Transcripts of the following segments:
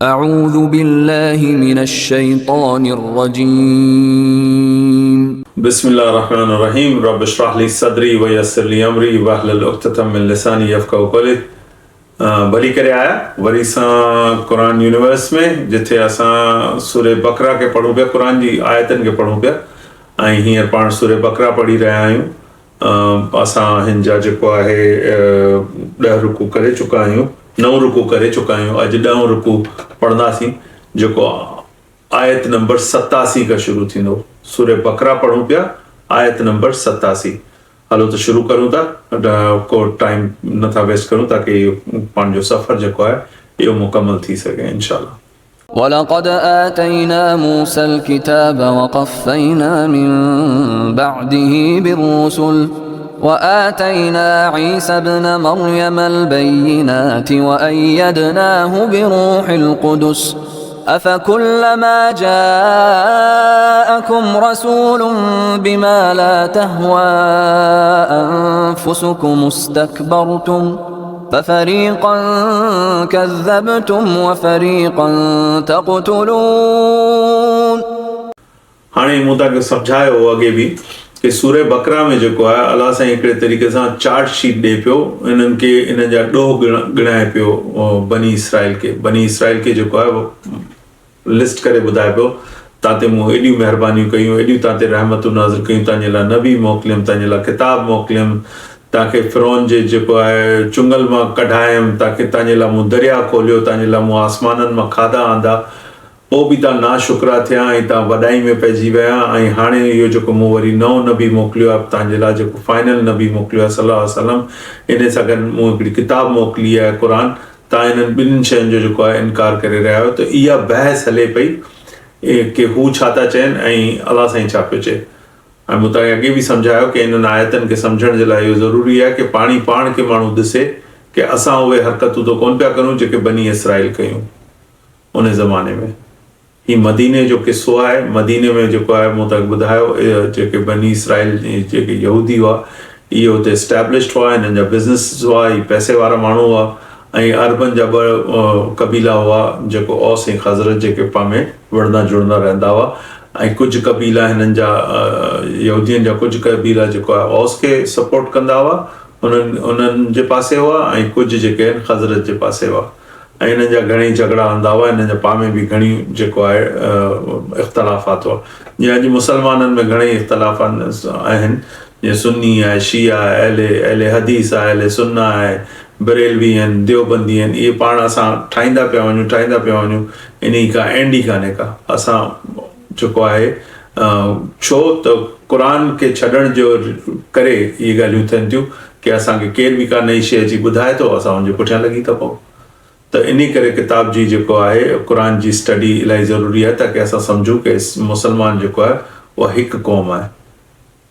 أعوذ بالله من الشيطان الرجيم बिस्मिल्लाहिर्रहमानिर्रहीम रब इश्रह ली सदरी व यस्सिर ली अमरी वहलुल उक़्दतम मिन लिसानी यफ़क़हू क़ौली। भली करे आया वरी सां क़ुरान यूनिवर्स में जिथे असां सूरे बकरा के पढ़ूं पिया, क़ुरान जी आयतन के पढ़ूं पिया ऐं हींअर पाण सूरे बकरा पढ़ी रहिया आहियूं। असां हिन जा जेको आहे 10 रुकू करे चुका आहियूं, 9 रुकू करे चुका आहियूं। अॼु 10 रुकू पढ़ंदासीं जेको आयत नंबर 87 का शुरू थींदो। सूरे बकरा पढ़ूं पिया, आयत नंबर 87। हलो तो शुरू करूं था, को टाइम नथा वेस्ट करूं ताकि पंहिंजो सफ़र जेको आहे इहो मुकमल थी सघे इंशाअल्लाह। वलक़द आतैना मूसा الكتاب वक़फ़ैना मिन बअदिही बिर्रुसुल वआतैना ईसा इब्न मर्यम البय्यिनाति वअय्यदनाहु बिरूहिल क़ुदुस अफ़कुल्लमा जाअकुम रसूलुम बिमा ला तहवा अन्फुसुकुम इस्तकबरतुम फफ़रीक़न कज़्ज़बतुम वफ़रीक़न तक़्तुलून। हाणे मूं तव्हांखे सम्झायो अॻे बि कि सूरे बकरा में जेको आहे अलाह साईं हिकिड़े तरीक़े सां चार्ट शीट ॾिए पियो, इन्हनि खे इन्हनि जा ॾोह गिणाए पियो बनी इसराइल खे जेको आहे लिस्ट करे ॿुधाए पियो, तव्हां ते मूं एॾियूं महिरबानियूं कयूं, एॾियूं तव्हां ते रहमतूं नाज़िल कयूं, तव्हांजे लाइ नबी मोकिलियमि, तव्हांजे लाइ किताब मोकिलियमि, तव्हांखे फ़िरौन जे जेको आहे चुंगल मां कढायमि, तव्हांजे लाइ मूं दरिया खोलियो, तव्हांजे लाइ मूं आसमाननि मां खाधा आंदा, पोइ बि तव्हां नाशुक्रा थिया ऐं तव्हां वॾाई में पइजी विया। ऐं हाणे इहो जेको मूं वरी नओं नबी मोकिलियो आहे, तव्हांजे लाइ जेको फाइनल नबी मोकिलियो आहे सल्लल्लाहु अलैहि वसल्लम, इन सां गॾु मूं हिकिड़ी किताब मोकिली आहे क़ुरान। तव्हां इन्हनि ॿिन्हिनि शयुनि जो जेको आहे इनकार करे रहिया आहियो। त इहा बहस हले पई कि हू छा था चवनि ऐं अलाह साईं छा पियो चए। ऐं मूं तव्हांखे अॻे बि सम्झायो कि इन्हनि आयतनि खे सम्झण जे लाइ इहो ज़रूरी आहे कि पाण खे माण्हू ॾिसे कि असां उहे हरकतूं त कोन पिया करूं जेके बनी इसराइल कयूं उन ज़माने में। हीउ मदीने जो किस्सो आहे। मदीने में जेको आहे मूं तव्हांखे ॿुधायो जेके बनी इसराइल जेके यहूदी हुआ इहे हुते एस्टेब्लिश्ड हुआ, हिननि जा बिज़नेस हुआ, इहे पैसे वारा माण्हू हुआ। ऐं अरबनि जा 2 कबीला हुआ जेको औस ऐं ख़ज़रज जेके पाण में विढ़ंदा जुड़ंदा रहंदा हुआ। ऐं कुझु कबीला हिननि जा यहूदियुनि जा कुझु कबीला जेको आहे औस खे सपोर्ट कंदा हुआ, उन्हनि जे पासे हुआ, ऐं कुझु जेके आहिनि ख़ज़रज जे पासे हुआ। ऐं हिननि जा घणेई झगड़ा हूंदा हुआ, हिननि जा पाण में बि घणी जेको आहे इख़्तिलाफ़ात हुआ। जीअं अॼु मुसलमाननि में घणेई इख़्तिलाफ़ात आहिनि, जीअं सुन्नी आहे, शिया आहे, अहले हदीस आहे, अहले सुन्ना आहे, बरेलवी आहिनि, देवबंदी आहिनि। इहे पाण असां ठाहींदा पिया वञूं, इन का एंड ई कान्हे का। असां जेको आहे छो त क़ुरान खे छॾण जो करे इहे ॻाल्हियूं थियनि थियूं कि असांखे केर बि का नई शइ अची ॿुधाए थो, असां हुनजे पुठियां लॻी था पऊं। त इन करे किताब जी जेको आहे क़ुरान जी स्टडी इलाही ज़रूरी आहे ताकी असां सम्झूं कि मुसलमान जेको आहे उहा हिकु क़ौम आहे।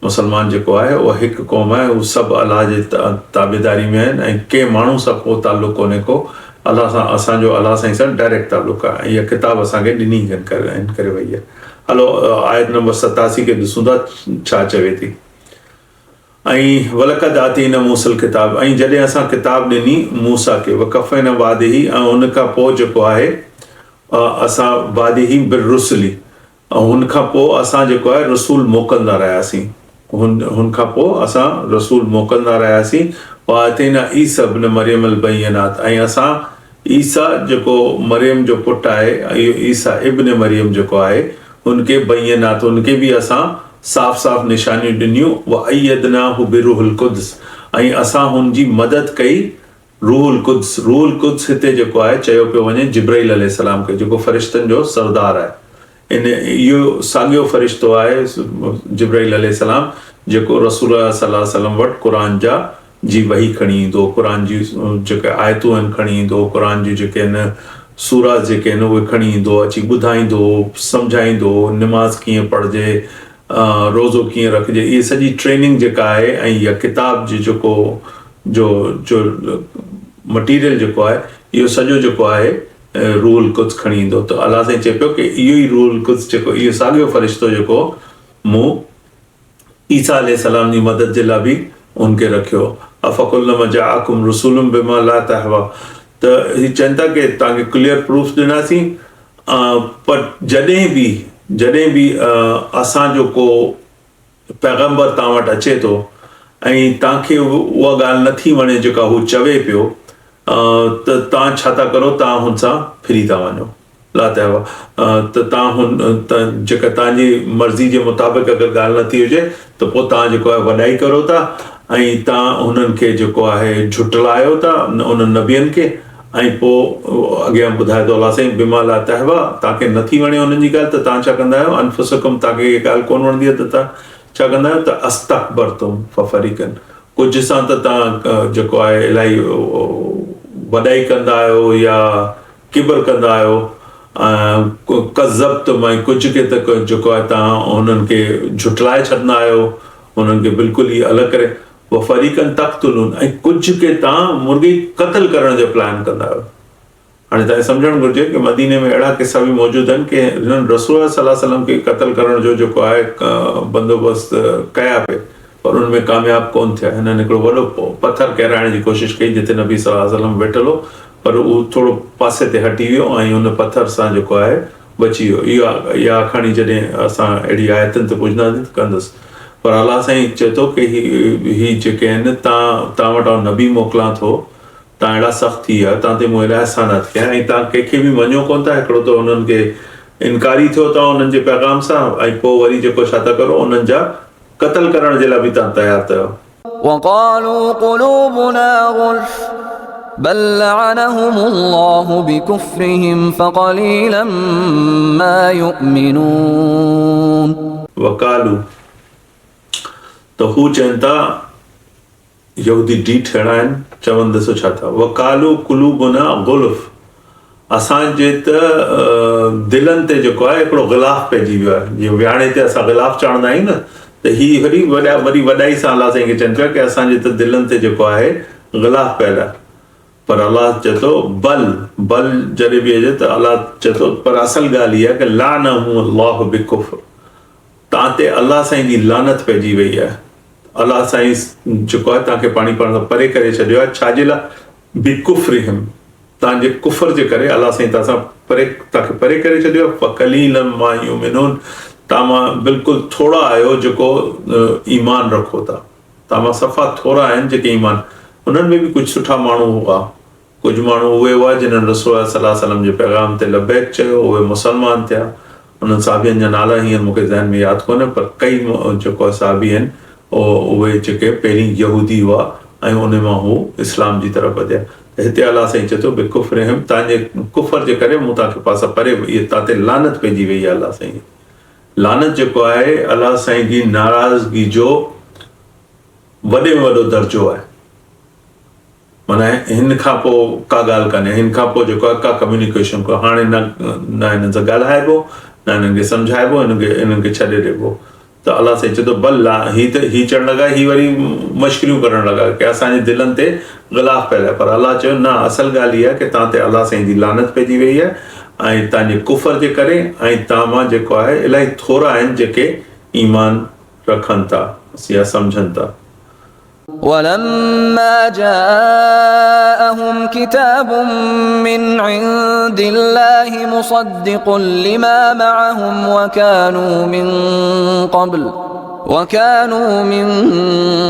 मुसलमान जेको आहे उहा हिकु क़ौम आहे, उहे सभु अलाह जे ताबेदारी में आहिनि ऐं कंहिं माण्हू सां को ताल्लुक़ कोन्हे को। अलाह सां असांजो अलाह साईं सां डायरेक्ट ताल्लुक़ आहे ऐं इहा किताब असांखे ॾिनी करे वई आहे। हलो आयत नंबर 87 खे ॾिसूं था छा चवे थी। ऐं वलक़द आतैना मूसल किताब, ऐं जॾहिं असां किताब ॾिनी मूसा खे वक़फ़ैना बादिही, ऐं हुन खां पोइ जेको आहे असां बादिही बिर्रुसुली, ऐं हुन खां पोइ असां जेको आहे रसूल मोकिलंदा रहियासीं। हुन खां पोइ असां रसूल मोकिलंदा रहियासीं। आतैना ईसा इब्न मरियम البय्यिनात, ऐं असां ईसा जेको मरियम जो पुटु आहे, इहो ईसा इब्न मरियम जेको आहे हुनखे बय्यिनात, हुनखे बि असां साफ़ निशानियूं ॾिनियूं। वअय्यदनाहु बिरूहुल क़ुद्स, ऐं असां हुनजी मदद कई रूहुल क़ुद्स हिते जेको आहे चयो पियो वञे जिब्राइल अलैहिस्सलाम खे, जेको फ़रिश्तनि जो सरदार आहे। इहो साॻियो फ़रिश्तो आहे जिब्राइल अलैहिस्सलाम जेको रसूल सल्लल्लाहु अलैहि वसल्लम वटि क़ुरान जी वही खणी ईंदो, क़ुरान जी जेके आयतूं आहिनि खणी ईंदो, क़ुरान जी जेके आहिनि सूरा जेके आहिनि उहे खणी ईंदो, अची ॿुधाईंदो, सम्झाईंदो, निमाज़ कीअं पढ़िजे, रोज़ो कीअं रखिजे, इहे सॼी ट्रेनिंग जेका आहे। ऐं इहा किताब जी जेको जो मटीरियल जेको आहे इहो सॼो जेको आहे रूहुल क़ुद्स खणी ईंदो। त अलाह साईं चए पियो कि इहो ई रूहुल क़ुद्स जेको इहो साॻियो फ़रिश्तो जेको मूं ईसा अलैहिस्सलाम जी मदद जे लाइ बि उनखे रखियो। अफ़कुल्लमा जाअकुम रसूलुम बिमा ला तहवा, त ही चवनि था की तव्हांखे क्लियर प्रूफ ॾिनासीं, पर जॾहिं बि असांजो को पैगंबर तव्हां वटि अचे थो ऐं तव्हांखे उहा ॻाल्हि नथी वणे जेका हू चवे पियो, त तव्हां छा था करो, तव्हां हुन सां फिरी था वञो, ला तहवा, त तव्हां हुन जेका तव्हांजी मर्ज़ी जे मुताबिक़ अगरि ॻाल्हि नथी हुजे त पोइ तव्हां जेको आहे वॾाई करो था ऐं तव्हां हुननि खे जेको आहे झुटलायो था, उन्हनि नबियनि खे, ऐं पोइ अॻियां ॿुधाए थो अलाह साईं बिमा ला तहवा, तव्हांखे नथी वणे हुननि जी ॻाल्हि त तव्हां छा कंदा आहियो, अनफुसकुम, तव्हांखे इहा ॻाल्हि कोन वणंदी आहे त तव्हां छा कंदा आहियो, त अस्तकबरतुम फफरीकन, कुझु सां त तव्हां जेको आहे इलाही वॾाई कंदा आहियो या किबर कंदा आहियो, कज़ब्तुम, ऐं कुझु खे त जेको आहे तव्हां हुननि खे झुटलाए छॾंदा आहियो, हुननि खे बिल्कुलु ई अलॻि करे, फरीकन तक़्तुलून, ऐं कुझु खे तव्हां मुर्गी क़तल करण जो प्लान कंदा आहियो। हाणे तव्हांखे सम्झणु घुरिजे कि मदीने में अहिड़ा किस्सा बि मौजूदु आहिनि कि हिननि रसूल सल्लल्लाहु अलैहि वसल्लम खे क़तल करण जो जेको आहे बंदोबस्तु कया पिए, पर उनमें कामयाबु कोन थिया। हिननि हिकिड़ो वॾो पथर किराइण जी कोशिशि कई जिते नबी सल्लल्लाहु अलैहि वसल्लम वेठल हो, पर उहो थोरो पासे ते हटी वियो ऐं हुन पथर सां जेको आहे बची वियो। इहा खणी जॾहिं असां अहिड़ी आयतुनि ते पुॼंदासीं त कंदुसि, पर अलाह साईं चए थो कि ही जेके आहिनि तव्हां वटि नबी मोकिलां थो, तव्हां अहिड़ा सख़्तु थी विया, तव्हां ते मूं अहिड़ा अहसानात कया ऐं तव्हां कंहिंखे बि मञो कोन था। हिकिड़ो त हुननि खे इनकारी थियो तव्हां हुननि जे पैगाम सां, ऐं पोइ वरी जेको छा था करो, उन्हनि जा क़तल करण जे लाइ बि तव्हां तयारु थियो। وقالوا قلوبنا غلف بل لعنهم الله بكفرهم فقليلا ما يؤمنون। वकालू, त हू चवनि था, यहूदी डीठ अहिड़ा आहिनि, चवनि ॾिसो छा था, वकालू कुलूबुना गुल्फ, असांजे त दिलनि ते जेको आहे हिकिड़ो गिलाफ़ पइजी वियो आहे। जीअं विहाणे ते असां गिलाफ़ चाढ़ंदा आहियूं न, त ही वरी वॾाई सां अलाह साईं खे चवनि पिया कि असांजे त दिलनि ते जेको आहे गिलाफ़ पियल आहे। पर अलाह चए थो बल जॾहिं बि अचे त अलाह चए थो, पर असल ॻाल्हि इहा आहे कि लानहु अल्लाहु बिकुफ्र, तव्हां ते अलाह साईं जी लानत पइजी वई आहे। अलाह साईं जेको आहे तव्हांखे पाणी पाण खां परे करे छॾियो आहे। छाजे लाइ? बिकुफ्रिहिम, तव्हांजे कुफर जे करे अलाह साईं तव्हांखे परे करे छॾियो आहे। फक़लीलन मा युमिनून, तव्हां मां बिल्कुलु थोरा आहियो जेको ईमान रखो था, तव्हां मां सफ़ा थोरा आहिनि जेके ईमान। उन्हनि में बि कुझु सुठा माण्हू हुआ, कुझु माण्हू उहे हुआ जिन्हनि रसूल सल्लल्लाहु अलैहि वसल्लम जे पैगाम ते लबैक चयो, उहे मुसलमान थिया। उन्हनि साहबियनि जा नाला हींअर मूंखे ज़हन में यादि कोन्हे, पर कई जेको साहबी आहिनि उहे जेके पहिरीं यहूदी हुआ ऐं उन मां हू इस्लाम जी तरफ़ वधिया। त हिते अलाह साईं चए थो बिकुफ्रिहिम, तव्हांजे कुफर जे करे मूं तव्हांखे पासा परे, इहे तव्हां ते लानत पइजी वई आहे। अलाह साईं लानत जेको आहे अलाह साईं जी नाराज़गी जो वॾे में वॾो दर्जो आहे। माना हिन खां पोइ का ॻाल्हि कान्हे, हिन खां पोइ जेको आहे का कम्युनिकेशन को हाणे न हिननि सां ॻाल्हाइबो, न हिननि खे सम्झाइबो, हिननि खे छॾे ॾिबो। त अलाह साईं चए थो बल ही चढ़ण लॻा, ही वरी मश्करियूं करण लॻा कि असांजे दिलनि ते गिलाफ़ पियल आहे। पर अलाह चयो न, असल ॻाल्हि इहा आहे कि तव्हां ते अलाह साईं जी लानत पइजी वई आहे ऐं तव्हांजे कुफर जे करे, ऐं तव्हां मां जेको आहे इलाही थोरा आहिनि जेके ईमान रखनि था या सम्झनि था। ولما جاءهم كتاب من عند الله مصدق لما معهم وكانوا من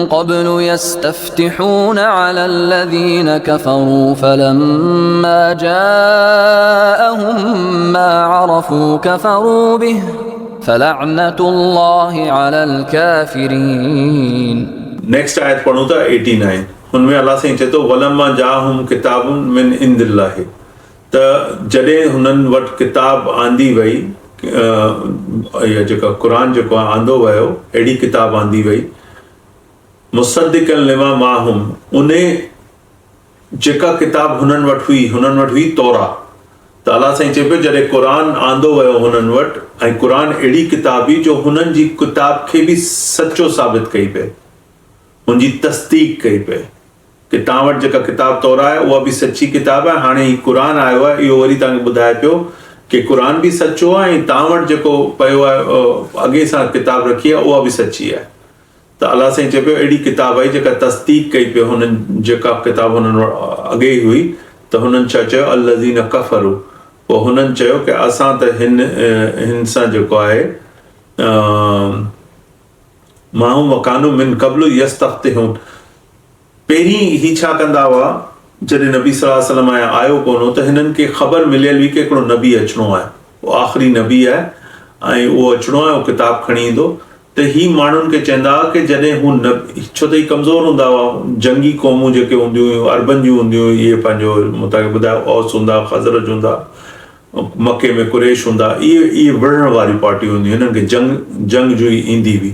قبل يستفتحون على الذين كفروا فلما جاءهم ما عرفوا كفروا به فلعنة الله على الكافرين। नेक्स्ट आयत पढ़ूं था 89। हुनमें अलाह साईं चए थो वलम्मा जाहुम किताबुन मिन इंदिल्लाहि, त जॾहिं हुननि वटि किताब आंदी वई, इहा जेका क़ुर जेको आहे आंदो वियो, अहिड़ी किताब आंदी वई, मुसद्दिक़न लिमा माहुम, उन जेका किताब हुननि वटि हुई तौरा। त अलाह साईं चए पियो जॾहिं क़ुर आंदो वियो हुननि वटि, ऐं क़ुर अहिड़ी किताब हुई जो हुननि जी किताब खे बि सचो साबित कई पए, हुनजी तस्दीक कई पए कि तव्हां वटि जेका किताब तौरा आहे उहा बि सची किताब आहे। हाणे ही क़ुर आयो आहे, इहो वरी तव्हांखे ॿुधाए पियो कि क़ुर बि सचो आहे ऐं तव्हां वटि जेको पियो आहे अॻे सां किताब रखी आहे उहा बि सची आहे। त अलाह साईं चए पियो अहिड़ी किताब आई जेका तस्दीक कई पियो हुननि जेका किताब हुननि अॻे ई हुई, त हुननि छा चयो अल्लज़ीन कफ़रू, पोइ हुननि चयो की असां त हिन सां जेको आहे माण्हू वकानू मिन क़ब्लु यस्तफ्तिहून, पहिरीं ही छा कंदा हुआ जॾहिं नबी सल्लल्लाहु अलैहि वसल्लम आयो कोन हो त हिननि खे ख़बर मिलियल हुई की हिकिड़ो नबी अचिणो आहे, उहो आख़िरी नबी आहे ऐं उहो अचिणो आहे, उहो किताबु खणी ईंदो। त ही माण्हुनि खे चवंदा हुआ की जॾहिं हू न, छो त ही कमज़ोर हूंदा हुआ, जंगी क़ौमूं जेके हूंदियूं हुयूं, अरबनि जूं हूंदियूं हुयूं, इहे पंहिंजो मूं तव्हांखे ॿुधायो औस हूंदा, ख़ज़रज हूंदा, मके में कुरैश हूंदा, इहे विढ़ण वारियूं पार्टियूं हूंदियूं, हिननि खे जंग जो ई ईंदी हुई।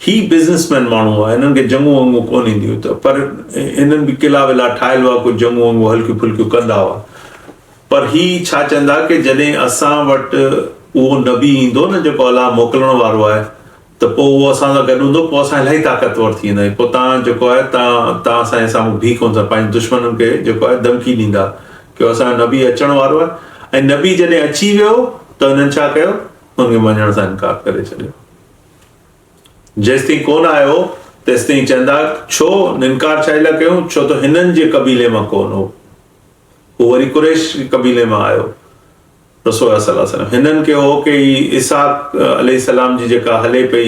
ही बिज़नेसमैन माण्हू आहे, हिननि खे जंगूं वंगूं कोन ईंदियूं, त पर हिननि बि किला विला ठाहियल हुआ, कुझु जंगूं वंगूं हल्कियूं फुल्कियूं कंदा हुआ। पर ही छा चवंदा की जॾहिं असां वटि उहो नबी ईंदो न जेको अलाह मोकिलण वारो आहे, त पोइ उहो असां सां गॾु हूंदो, पोइ असां इलाही ताक़तवर थी वेंदा आहियूं। पोइ तव्हां जेको आहे तव्हां असांजे साम्हूं बीह कोन था, पंहिंजे दुश्मननि खे जेको आहे धमकी ॾींदा की असांजो नबी अचण वारो आहे। ऐं नबी जॾहिं अची वियो त हुननि छा कयो, हुनखे मञण सां इनकार करे छॾियो। जेसिताईं कोन आयो तेसिताईं चवंदा छो इनकार छा लाइ कयूं, छो त हिननि जे कबीले मां कोन हो, हू वरी कुरैश कबीले मां आयो। रसूल सल्लल्लाहु अलैहि वसल्लम हिननि खे हो की इसहाक अलैहिस्सलाम जी जेका हले पई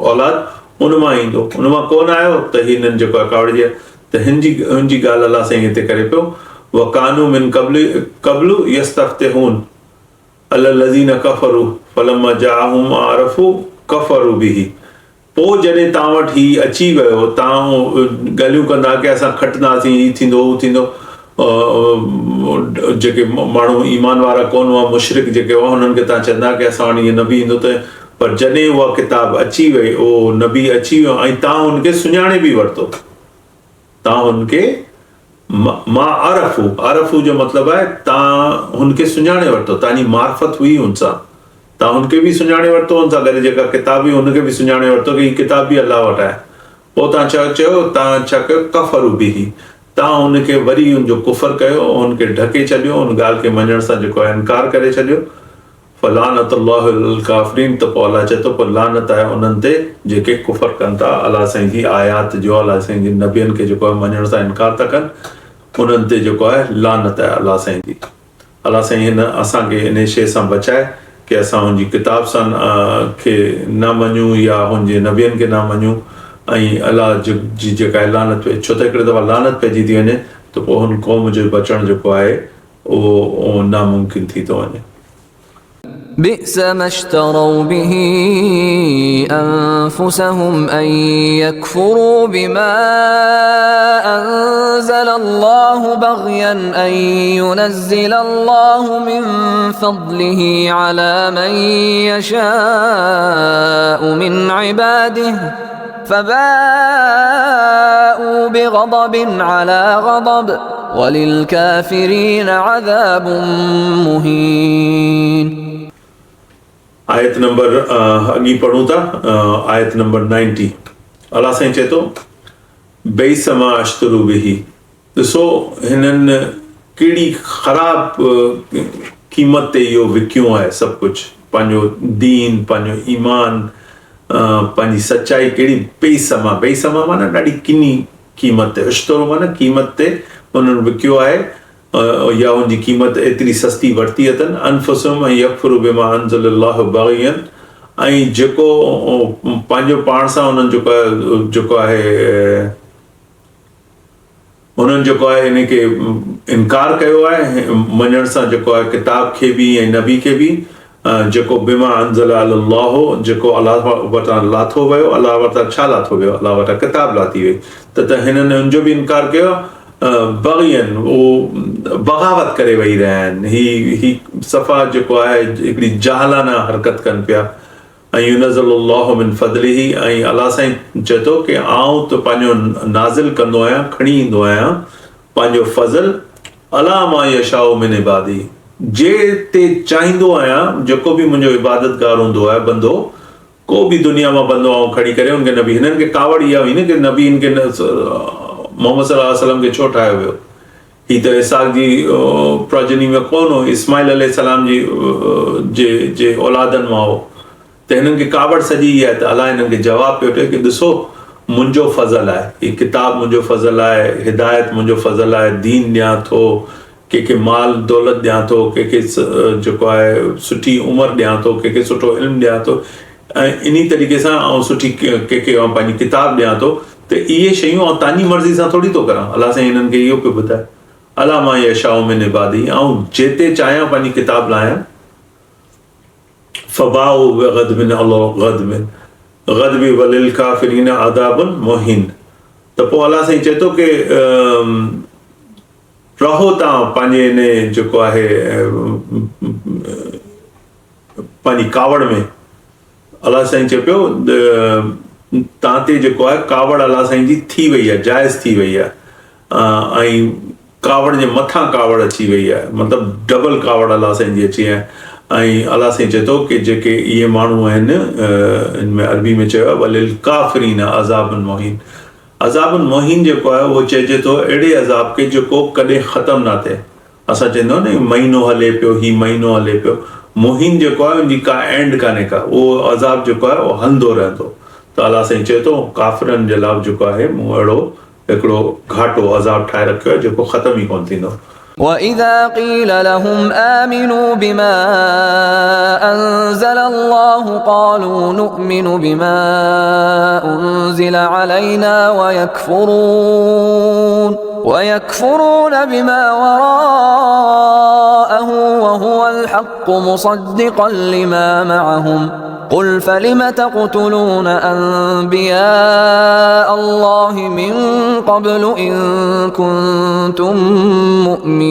औलाद, उन मां ईंदो, उन मां कोन आयो त हिननि जेको आहे कावड़िजे। त हिन जी ॻाल्हि अलाह साईं हिते करे पियो, वकानू मिन क़ब्लु यस्तफ्तिहून अल्लज़ीन कफ़रू फलम्मा जाअहुम मा अरफ़ू कफ़रू बिही। पोइ जॾहिं तव्हां वटि ही अची वियो, तव्हां ॻाल्हियूं कंदा की असां खटंदासीं, हीउ थींदो हू थींदो, जेके माण्हू ईमान वारा कोन हुआ, मुशरिक जेके हुआ, हुननि खे तव्हां चवंदा की असां वटि ईअं नबी ईंदो। त पर जॾहिं उहा किताब अची वई, उहो नबी अची वियो ऐं तव्हां हुनखे सुञाणे बि वरितो, तव्हां हुनखे मां अरफ़ू जो मतिलबु आहे तव्हां हुनखे सुञाणे वरितो, तव्हांजी मार्फत हुई हुन सां, तव्हां हुनखे बि सुञाणे वरितो, हुन सां गॾु जेका किताब हुई हुनखे बि सुञाणे वरितो की हीअ किताब बि अलाह वटि आहे। पोइ तव्हां छा चयो, तव्हां छा कयो, कफ़रू बिही, तव्हां हुनखे वरी हुनजो कुफर कयो, हुनखे ढके छॾियो, हुन ॻाल्हि खे मञण सां जेको आहे इनकार करे छॾियो। फलानतुल्लाहि अलल काफ़िरीन, त पोइ अलाह चए थो पोइ लानत आहे उन्हनि ते जेके कुफर कनि था अलाह साईं जी आयात जो, अलाह साईं जी नबियनि खे जेको आहे मञण सां इनकार था कनि, उन्हनि ते जेको आहे लानत आहे अलाह साईं जी। अलाह साईं हिन असांखे इन शइ सां बचाए की असां हुनजी किताब सां खे न मञूं या हुनजे नबियनि खे न मञूं, ऐं अलाह जी जेका आहे लानत पए, छो त हिकिड़े दफ़ा लानत पइजी थी वञे त पोइ हुन क़ौम जो बचणु जेको आहे उहो नामुमकिन थी थो वञे। بئس ما اشتروا به أنفسهم أن يكفروا بما أنزل الله بغيا أن ينزل الله من فضله على من يشاء من عباده فباءوا بغضب على غضب وللكافرين عذاب مهين। आयत नंबर अॻी पढ़ूं था, आयत नंबर 90। अलाह साईं चए थो बेइसमा अश्तरू बिही, ॾिसो हिननि कहिड़ी ख़राब क़ीमत ते इहो विकियो आहे सभु कुझु, पंहिंजो दीन, पंहिंजो ईमान, पंहिंजी सच्चाई कहिड़ी बेइसमा माना ॾाढी किनी क़ीमत ते, अश्तरू माना क़ीमत ते उन्हनि विकियो आहे, या उनजी क़ीमत एतिरी सस्ती वरिती अथनि। अनफुसुहुम यकफुरू बिमा अंज़लल्लाहु बग़यन, ऐं जेको पंहिंजो पाण सां उन्हनि जेको आहे उन्हनि जेको आहे इनखे इनकार कयो आहे मञण सां, जेको आहे किताब खे बि ऐं नबी खे बि, जेको बिमा अंज़ल अल्लाह, जेको अलाह वटां लाथो वियो, अलाह वटां छा लाथो वियो, अलाह वटां किताब लाथी वई, त हिननि हुनजो बि इनकार कयो। बग़यन, उहो बग़ावत करे वेही रहिया आहिनि, ही सफ़ा जेको आहे हिकिड़ी जाहलाना हरकत कनि पिया। ऐं युनज़्ज़िलुल्लाहु मिन फ़ज़्लिही, ऐं अलाह साईं चए थो की आउं त पंहिंजो नाज़िल कंदो आहियां, खणी ईंदो आहियां पंहिंजो फज़ल अला मा यशाउ मिन इबादी, जे ते चाहींदो आहियां, जेको बि मुंहिंजो इबादतगार हूंदो आहे बंदो, को बि दुनिया मां बंदो आउं खणी करे उनखे नबी, हिननि खे कावड़ इहा हुई न की नबी इनखे मोहम्मद सल्लल्लाहु अलैहि वसल्लम खे छो ठाहियो वियो, ही त इसहाक जी प्रोजनी में कोन हो, इस्माइल अलैहिस्सलाम जे औलादनि मां हो, त हिननि खे कावड़ सॼी आहे। त अलाह हिननि खे जवाबु पियो ॾिए की ॾिसो मुंहिंजो फज़ल आहे, हीअ किताब मुंहिंजो फज़ल आहे, हिदायत मुंहिंजो फज़ल आहे, दीन ॾियां थो, कंहिंखे माल दौलत ॾियां थो, कंहिंखे जेको आहे सुठी उमिरि ॾियां थो, कंहिंखे सुठो इल्मु ॾियां थो, ऐं इन तरीक़े सां ऐं सुठी कंहिंखे पंहिंजी किताब ॾियां थो, त इहे शयूं ऐं तव्हांजी मर्ज़ी सां थोरी थो करां। अलाह साईं हिननि खे इहो पियो ॿुधाए, अला मां यशाउ मिन इबादी, ऐं जिते चाहियां पंहिंजी किताब लाहियां, फबाउ बिग़दबिन अला ग़दबिन ग़दबी वलिल काफ़िरीन अज़ाबुन मुहीन। त पोइ अलाह साईं चए थो कि रहो तव्हां पंहिंजे इन जेको आहे पंहिंजी कावड़ में। अलाह साईं चए पियो तव्हां ते जेको आहे कावड़ अलाह साईं जी थी वई आहे, जाइज़ थी वई आहे, ऐं कावड़ जे मथां कावड़ अची वई आहे, मतिलबु डबल कावड़ अलाह साईं जी अची आहे। ऐं अलाह साईं चए थो कि जेके इहे माण्हू आहिनि, इन में अरबी में चयो आहे वलिल काफ़िरीन अज़ाबुन मुहीन। अज़ाबुन मुहीन जेको आहे उहो चइजे थो अहिड़े अज़ाब खे जेको कॾहिं ख़तमु न थिए। असां चवंदा आहियूं न महीनो हले पियो, हीउ महीनो हले पियो। मुहीन जेको आहे उनजी का एंड कान्हे का, उहो अज़ाब जेको आहे उहो हलंदो रहंदो। त अलाह साईं चए थो काफ़िरनि जे लाइ जेको आहे मूं अहिड़ो हिकिड़ो घाटो अज़ाब ठाहे रखियो आहे जेको ख़तमु ई कोन थींदो। وإذا قيل لهم آمنوا بما أنزل الله قالوا نؤمن بما أنزل علينا ويكفرون بما وراءه وهو الحق مصدقا لما معهم قل فلم تقتلون أنبياء الله من قبل إن كنتم مؤمنين।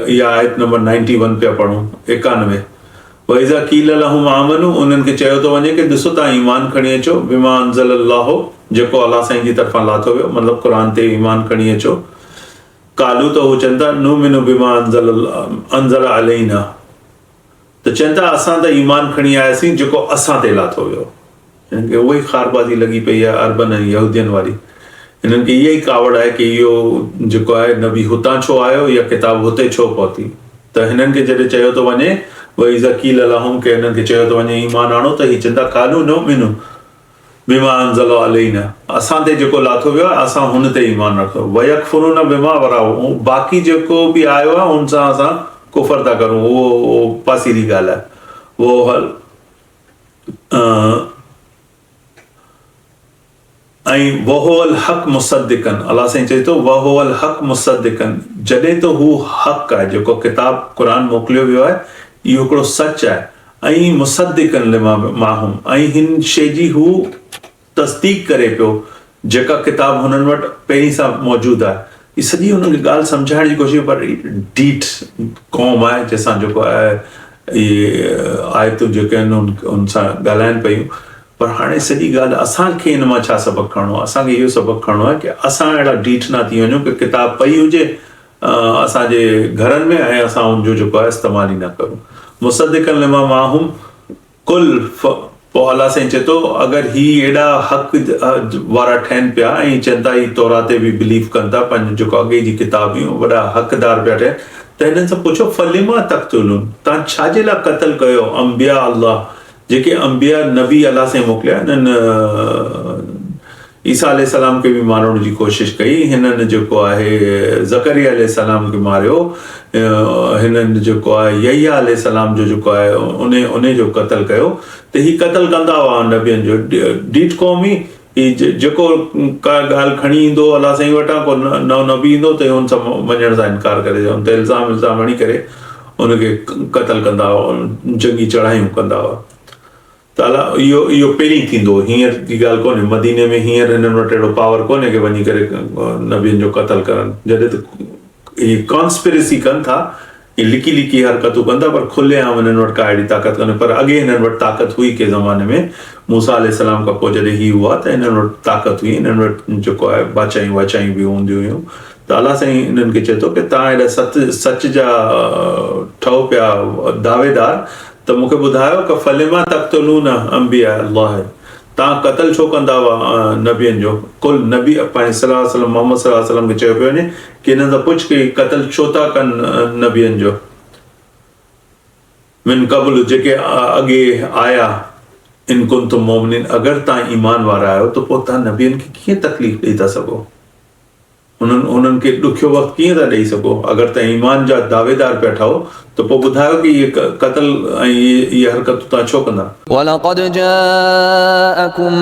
यह आयत नंबर 91 पे पढ़ूं, 91। वइज़ा क़ील लहुम आमनू, उन्हनि खे चयो थो वञे कि ॾिसो तव्हां ईमान खणी अचो, बिमा अंज़ल अल्लाह, जेको अलाह साईं जी तरफ़ां लाथो वियो, मतिलबु क़ुर ते ईमान खणी अचो। कालू त हू चवनि था नुमिनु बिमा अंज़ल अलैना, त चवनि था असां त ईमान खणी आयासीं जेको असां ते लाथो वियो। हिननि खे उहा ई ख़ारबाज़ी लॻी पई आहे अरबन ऐं यहूदियुनि वारी। हिननि खे इहा ई कावड़ आहे कि इहो जेको आहे नबी हुतां छो आयो या किताब हुते छो पहुती। त हिननि खे जॾहिं चयो थो वञे वइज़ा क़ील लहुम, कि हिननि खे चयो थो वञे ईमान आणो, त हीअ चवंदा कालू नुमिनु बिमा अंज़ल अलैना, असां ते जेको लाथो वियो आहे असां हुन ते ईमान रखो। वयकफुरून बिमा वराउ, बाक़ी जेको बि आयो आहे हुन सां असां कुफर था करूं, उहो पासीरी ॻाल्हि आहे। उहो हल ऐं वहोल हक़ मुसद्दिकन, अलाह साईं चए थो वहोल हक़ मुसद्दिकन, जॾहिं त हू हक़ आहे, जेको किताब क़ुर मोकिलियो वियो आहे इहो हिकिड़ो सच आहे, ऐं मुसद्दिकन लिमा माहुम, ऐं हिन शइ जी हू तस्दीक करे पियो जेका किताब हुननि वटि पहिरीं सां मौजूदु आहे। ही सॼी हुननि खे ॻाल्हि सम्झाइण जी कोशिशि, पर डीठ क़ौम आहे जंहिंसां जेको आहे इहे आयतूं जेके आहिनि उन सां ॻाल्हाइनि पियूं। पर हाणे सॼी ॻाल्हि असांखे हिन मां छा सबक़ु खणणो आहे? असांखे इहो सबक़ु खणणो आहे कि असां अहिड़ा डीठ न थी वञूं कि किताब पई हुजे असांजे घरनि में ऐं असां हुनजो जेको आहे इस्तेमालु ई न करूं। मुसद्दिकन लिमा माहुम कुल, पोइ अलाह साईं चए थो अगरि ही एॾा हक़ वारा ठहनि पिया ऐं चवनि था ही तौरात ते बि बिलीव कनि था, पंहिंजो जेको अॻे जी किताबियूं वॾा हक़दार पिया ठहनि, त हिननि सां पुछो फलिमा तक़्तुलून, तव्हां छाजे लाइ क़त्ल कयो अंबिया अल्लाह, जेके अंबिया नबी अलाह साईं मोकिलिया। हिननि ईसा अलैहिस्सलाम खे बि मारण जी कोशिशि कई, हिननि जेको आहे ज़करिया अलैहिस्सलाम खे मारियो, हिननि जेको आहे यहया अलैहिस्सलाम जो जेको आहे उन जो क़त्ल कयो। त ही क़त्ल कंदा हुआ नबियनि जो, डीठ क़ौमी जेको का ॻाल्हि खणी ईंदो अलाह साईं वटां, को नओं नबी ईंदो त हुन सां मञण सां इनकार करे, हुन ते इल्ज़ाम हणी करे उनखे क़त्ल कंदा हुआ, जंगी चढ़ाइयूं कंदा हुआ। त अलाह इहो पहिरीं थींदो, हींअर जी ॻाल्हि कोन्हे। मदीने में हींअर हिननि वटि अहिड़ो पावर कोन्हे कि वञी करे नबियनि जो क़त्ल करनि, जॾहिं त हीअ कॉन्स्पिरेसी कनि था, हीअ लिकी लिकी हरकतूं कनि था, पर खुलेआम हिननि वटि का अहिड़ी ताक़त कोन्हे। पर अॻे हिननि वटि ताक़त हुई के ज़माने में, मूसा अलैहिस्सलाम खां पोइ जॾहिं हीअ हुआ त हिननि वटि ताक़त हुई, हिननि वटि जेको आहे बाचायूं वाचायूं बि हूंदियूं हुयूं। त अलाह साईं हिननि खे चए थो कि तव्हां हेॾा सच जा ठहो पिया दावेदार, त मूंखे ॿुधायो कि फलिमा तक़्तुलून अंबिया अल्लाह, तव्हां क़त्ल छो कंदा हुआ नबियनि जो? कुल नबी पंहिंजे सल्लल्लाहु अलैहि वसल्लम मोहम्मद सल्लल्लाहु अलैहि वसल्लम खे चयो पियो वञे कि हिननि सां पुछ कि क़त्ल छो था कनि नबियनि जो, मिन क़ब्ल, जेके अॻे आया, इन कुंतुम मोमिनीन, अगर तव्हां ईमान वारा आहियो त पोइ तव्हां नबियनि खे कीअं तकलीफ़ ॾेई था सघो, उन्हनि खे ॾुखियो वक़्तु कीअं था ॾेई सघो? अगरि तव्हां ईमान जा दावेदार पिया ठहो त पोइ ॿुधायो कि इहे क़त्ल ऐं इहे हरकतूं तव्हां छो कंदा? ولقد جاءكم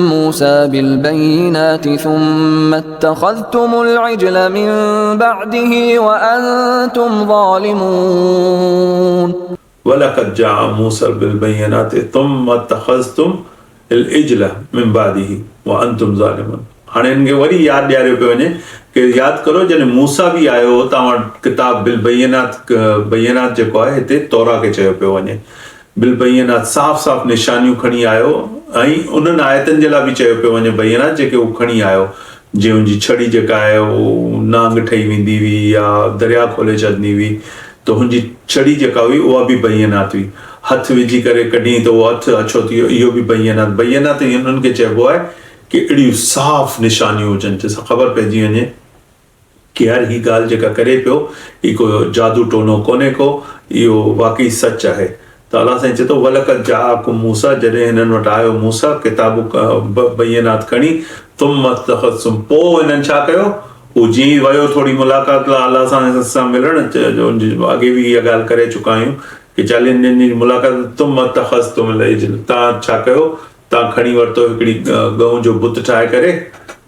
موسى بالبينات ثم اتخذتم العجل من بعده وأنتم ظالمون. ولقد جاء موسى بالبينات ثم اتخذتم العجل من بعده وأنتم ظالمون. हाणे हिन खे वरी यादि ॾियारियो पियो वञे कि यादि करो जॾहिं मूसा बि आयो हो तव्हां वटि किताब बिलबैनात जेको आहे हिते तौरा खे चयो पियो वञे। बिलबैनात साफ़ साफ़ निशानियूं खणी आयो ऐं उन्हनि आयतनि जे लाइ बि चयो पियो वञे बैनात जेके उहो खणी आयो, जीअं हुनजी छड़ी जेका आहे उहो नांग ठही वेंदी हुई या दरिया खोले छॾंदी हुई, त हुनजी छड़ी जेका हुई उहा बि बैनात हुई। हथु विझी करे कढी त उहो हथु अछो थी वियो, इहो बि बैनात हुननि खे चइबो आहे कि अहिड़ियूं साफ़ निशानियूं हुजनि जंहिंसां ख़बर पइजी वञे कि यार हीअ ॻाल्हि जेका करे पियो हीअ को जादू टोनो कोन्हे को, इहो वाक़ई सच आहे। त अलाह साईं चए थो वलक़द जाअकुम मूसा, जॾहिं हिननि वटि आयो मूसा किताबूं बैनात खणी, तुम इत्तख़ज़्तुम, पोइ हिननि छा कयो? हू जीअं वियो थोरी मुलाक़ात लाइ अलाह सां मिलण, अॻे बि इहा ॻाल्हि करे चुका आहियूं कि 40 ॾींहंनि जी मुलाक़ात, तुम इत्तख़ज़्तुम अल-इज्ल, तव्हां छा कयो? तव्हां खणी वरितो हिकिड़ी गऊं जो बुत ठाहे करे,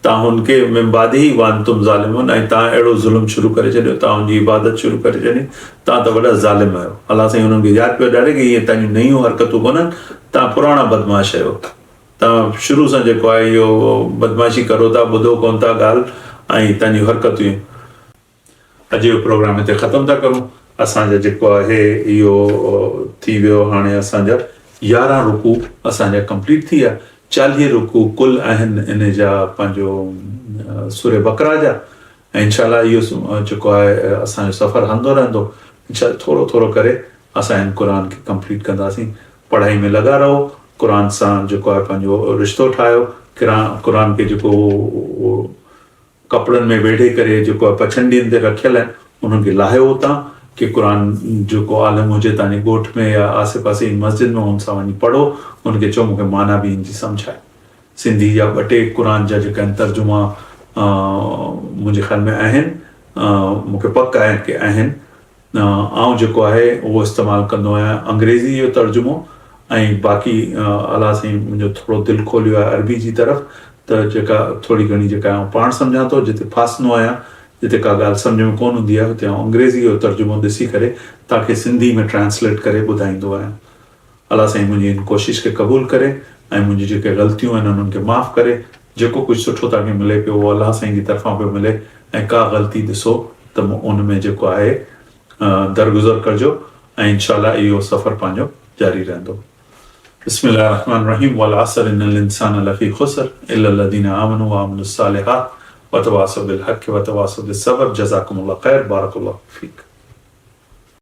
तव्हां हुनखे मिन बादिही व अंतुम ज़ालिमून, ऐं तव्हां अहिड़ो ज़ुल्म शुरू करे छॾियो, तव्हां हुनजी इबादत शुरू करे छॾी, तव्हां त वॾा ज़ालिम आहियो। अलाह साईं हुननि खे यादि पियो ॾियारे कि इहे तव्हांजूं नयूं हरकतूं कोन्हनि, तव्हां पुराणा बदमाश आहियो, तव्हां शुरू सां जेको आहे इहो बदमाशी करो था, ॿुधो कोन था ॻाल्हि, ऐं तव्हांजूं हरकतूं। अॼु जो प्रोग्राम हिते ख़तमु था करूं। असांजा जेको आहे इहो थी वियो, हाणे असांजा 11 रुकू असांजा कंप्लीट थी विया। 40 रुकू कुल आहिनि इन जा पंहिंजो सूरे बकरा जा, ऐं इंशाअल्लाह इहो जेको आहे असांजो सफ़र हलंदो रहंदो। इंशाअल्लाह थोरो थोरो करे असां हिन क़ुर खे कंप्लीट कंदासीं। पढ़ाई में लॻा रहो, क़ुर सां जेको आहे पंहिंजो रिश्तो ठाहियो, क़ुर खे जेको कपिड़नि में वेढ़े करे जेको आहे पछंडियुनि ते रखियल आहिनि उन्हनि खे लाहियो उतां कि क़ुर जेको आलिम हुजे तव्हांजे ॻोठ में या आसे पासे जी मस्जिद में हुन सां वञी पढ़ो, हुनखे चओ मूंखे माना बि ईंदी सम्झाए। सिंधी जा 2 टे क़ुर जा जेका आहिनि तर्जुमा मुंहिंजे ख़्याल में आहिनि, मूंखे पक आहे कि आहिनि। आउं जेको आहे उहो इस्तेमालु कंदो आहियां अंग्रेज़ी जो तर्जुमो, ऐं बाक़ी अलाह साईं मुंहिंजो थोरो दिलि खोलियो आहे अरबी जी तरफ़, त जेका थोरी घणी जेका आउं पाण सम्झां थो, जिते फासनो आहियां, जिते का ॻाल्हि सम्झ में कोन हूंदी आहे, हुते आउं अंग्रेज़ी जो तर्जुमो ॾिसी करे तव्हांखे सिंधी में ट्रांसलेट करे ॿुधाईंदो आहियां। अलाह साईं मुंहिंजी हिन कोशिशि खे क़बूल करे ऐं मुंहिंजी जेके ग़लतियूं आहिनि उन्हनि खे माफ़ु करे। जेको कुझु सुठो तव्हांखे मिले पियो उहो अलाह साईं जी तरफ़ां पियो मिले, ऐं का ग़लती ॾिसो त उन में जेको आहे दरगुज़र कजो, ऐं इंशाअल्लाह इहो सफ़र पंहिंजो जारी रहंदो। बिस्मिल्लाहिर्रहमानिर्रहीम। वल असर इन्नल इंसान लफ़ी ख़ुस्र इल्ला लज़ीना आमनू व अमिलुस सालिहात व तवासौ बिल हक़्क़ि व तवासौ बिस सब्र। जज़ाकुमुल्लाह खैर। बारकल्लाहु फ़ीक।